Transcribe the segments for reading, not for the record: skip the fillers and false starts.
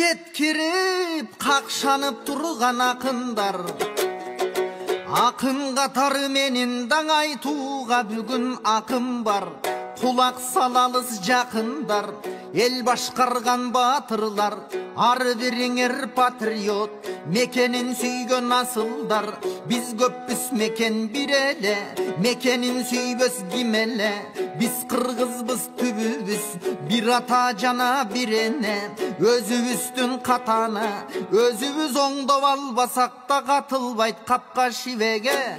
жеткирип какшанып турган акындар, акын катары менин даң айтууга бүгүн акым бар. Кулак салалыз жакындар, эл башкарган баатырлар, ар бириңер патриот, мекенин сүйгөн асылдар. Биз көппүз, мекен бир эле, мекенин сүйбөс ким эле. Биз кыргызбыз, түбүбүз, бир ата жана бир эне. Өзүбүздүн катаны, өзүбүз оңдоп албасак да катылбайт капка шивеге.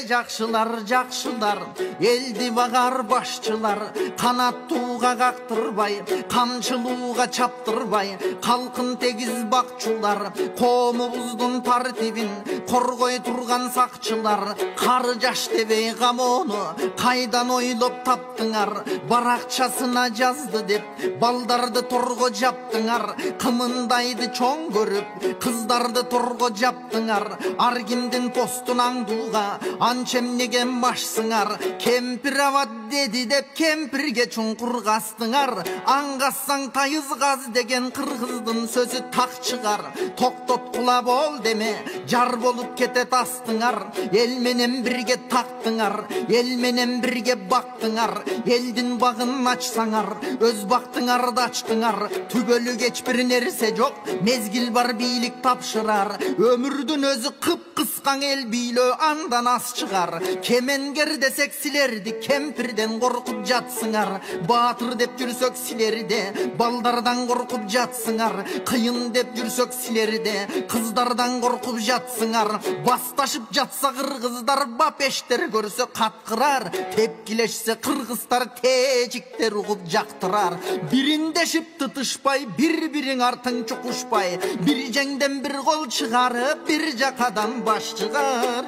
Жакшылар, жакшылар, элди багар башчылар, канаттууга кактырбай, камчылууга чаптырбай, калкын тегиз бакчулар, коомубуздун тартибин коргой турган сакчылар. Кары жаш дебей камоону кайдан ойлоп таптыңар? Баракчасына жазды деп балдарды торго жаптыңар. Кымындайды чоң көрүп кыздарды торго жаптыңар. Ар кимдин постун аңдууга анча эмнеге башсыңар? Кемпир абат деди деп кемпирге чуңкур кастыңар. Аңгассаң тайыз каз деген кыргыздын сөзү так чыгар. Токтоткула бол деме, жар болуп кетет астыңар. Эл менен бирге тактыңар, эл менен бирге бактыңар. Элдин багын ачсаңар, өз бактыңарды ачтыңар. Түбөлү кеч бир нерсе жок, мезгил бар бийлик тапшырар. Өмүрдүн өзү кыпкыскаң, эл бийлөө андан аз чыгар. Кемеңгер десек силерди кемпирден коркуп жатсыңар. Баатыр деп жүрсөк силерде балдардан коркуп жатсыңар. Кыйын деп жүрсөк силерде кыздардан коркуп жатсыңар. Басташып жатса кыргыздар бапештер көрсө каткырар. Тепкилешсе кыргыздар тежиктер угуп жактырар. Бириндешип тытышпай, бири-бириң артың чукушпай, бир жеңден бир кол чыгарып, бир жакадан баш чыгар.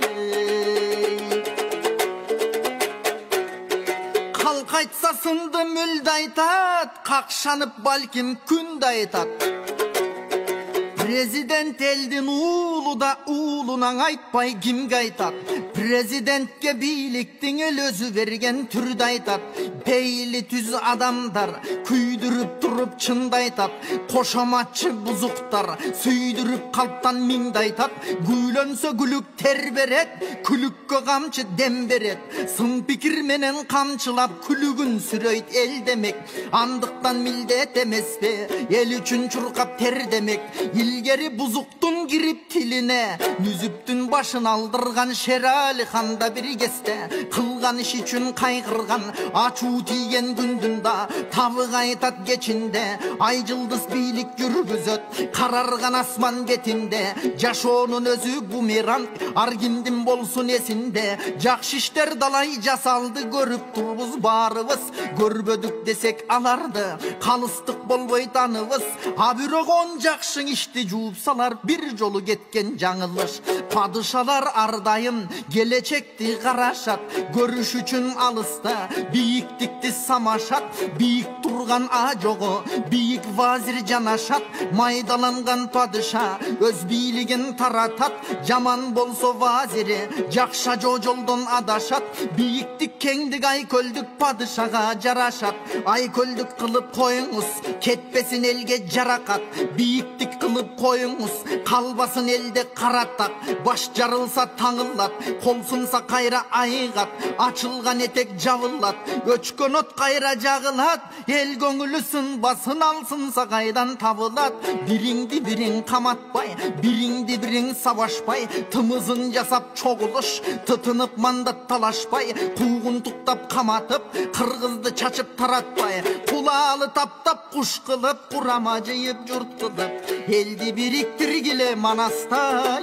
Халк айтса сынды мүлдө айтат, какшанып балким күндө айтат. Президент элдин уулу да уулунан айтпай кимге айтат? Президентке бийликтин эл өзү берген түрдө айтат. Пейили түз адамдар күйдүрүп туруп чынды айтат. Кошоматчы бузуктар сүйдүрүп калптан миңди айтат. Күйлөнсө күлүк тер берет, күлүккө камчы дем берет. Сын пикир менен камчылап күлүгүн сүрөйт эл демек. Андыктан милдет эмеспи эл үчүн чуркап тер демек. Илгери бузуктун кирип тилине, Нүзүптүн башын алдырган Шерали ханда бир кезде кылган иш үчүн кайгырган. Ачуу тийген күндүн да табык айтат кечинде. Ай жылдыз бийлик жүргүзөт карарган асман кетинде. Жашоонун өзү бумеранг, ар кимдин болсун эсинде. Жакшы иштер далай жасалды, көрүп турбуз баарыбыз. Көрбөдүк десек аларды, калыстык болбой таныбыз. А бирок он жакшы ишти жууп салар, бир жолу кеткен жаңылыш. Падышалар ар дайым келечекти карашат, көрүш үчүн алыста бийиктикти самашат. Бийик турган ажого бийик вазир жанашат. Майдаланган падыша өз бийлигин таратат. Жаман болсо вазири жакша жолдон адашат. Бийиктик кеңдик айкөлдүк падышага жарашат. Айкөлдүк кылып коюңуз, кетпесин элге жаракат. Бийиктик кылып коюңуз, калбасын элде каратак. Баш жарылса таңылат, кол сынса кайра айгат. Ачылган этек жабылат, өчкөн от кайра жагылат. Эл көңүлү сынбасын, алсынса кайдан табылат. Бириңди бириң каматпай, бириңди бириң сабашпай, тымызын жасап чогулуш, тытынып мандат талашпай. Куугун туктап каматып, кыргызды чачып таратпай. Кулаалы таптап куш кылып, курама жыйып журт кылып, элди бириктиргиле Манастай.